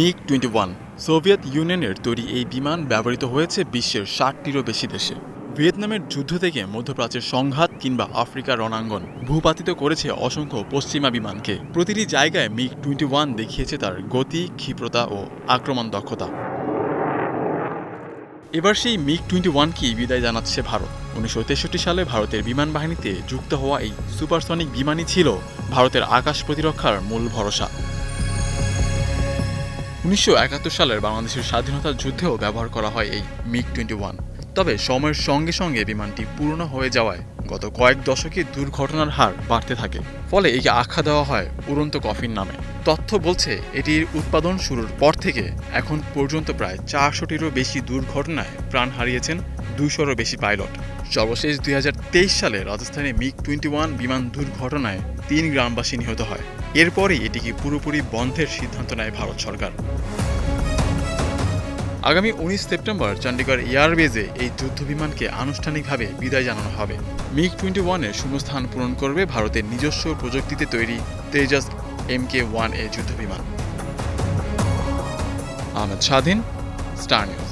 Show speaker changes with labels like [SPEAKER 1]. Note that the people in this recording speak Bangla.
[SPEAKER 1] MiG-21 সোভিয়েত ইউনিয়নের তৈরি এই বিমান ব্যবহৃত হয়েছে বিশ্বের ৬০টিরও বেশি দেশে। ভিয়েতনামের যুদ্ধ থেকে মধ্যপ্রাচ্যের সংঘাত কিংবা আফ্রিকার রণাঙ্গন ভূপাতিত করেছে অসংখ্য পশ্চিমা বিমানকে। প্রতিটি জায়গায় MiG-21 দেখিয়েছে তার গতি, ক্ষিপ্রতা ও আক্রমণ দক্ষতা। এবার সেই MiG-21কেই বিদায় জানাচ্ছে ভারত। ১৯৬৩ সালে ভারতের বিমান বাহিনীতে যুক্ত হওয়া এই সুপারসনিক বিমানই ছিল ভারতের আকাশ প্রতিরক্ষার মূল ভরসা। ১৯৭১ সালের বাংলাদেশের স্বাধীনতার যুদ্ধেও ব্যবহার করা হয় এই MiG-21। তবে সময়ের সঙ্গে সঙ্গে বিমানটি পুরনো হয়ে যাওয়ায় গত কয়েক দশকে দুর্ঘটনার হার বাড়তে থাকে। ফলে একে আখ্যা দেওয়া হয় উড়ন্ত কফিন নামে। তথ্য বলছে এটির উৎপাদন শুরুর পর থেকে এখন পর্যন্ত প্রায় ৪০০টিরও বেশি দুর্ঘটনায় প্রাণ হারিয়েছেন ২০০রও বেশি পাইলট। সর্বশেষ ২০২৩ সালে রাজস্থানে MiG-21 বিমান দুর্ঘটনায় ৩ গ্রামবাসী নিহত হয়। এরপরেই এটিকে পুরোপুরি বন্ধের সিদ্ধান্ত নেয় ভারত সরকার। আগামী ১৯ সেপ্টেম্বর চণ্ডীগড় এয়ারবেজে এই যুদ্ধবিমানকে আনুষ্ঠানিকভাবে বিদায় জানানো হবে। MiG-21-এর শূন্যস্থান পূরণ করবে ভারতের নিজস্ব প্রযুক্তিতে তৈরি তেজাস Mk-1A যুদ্ধবিমান। আহমেদ স্বাধীন, স্টার নিউজ।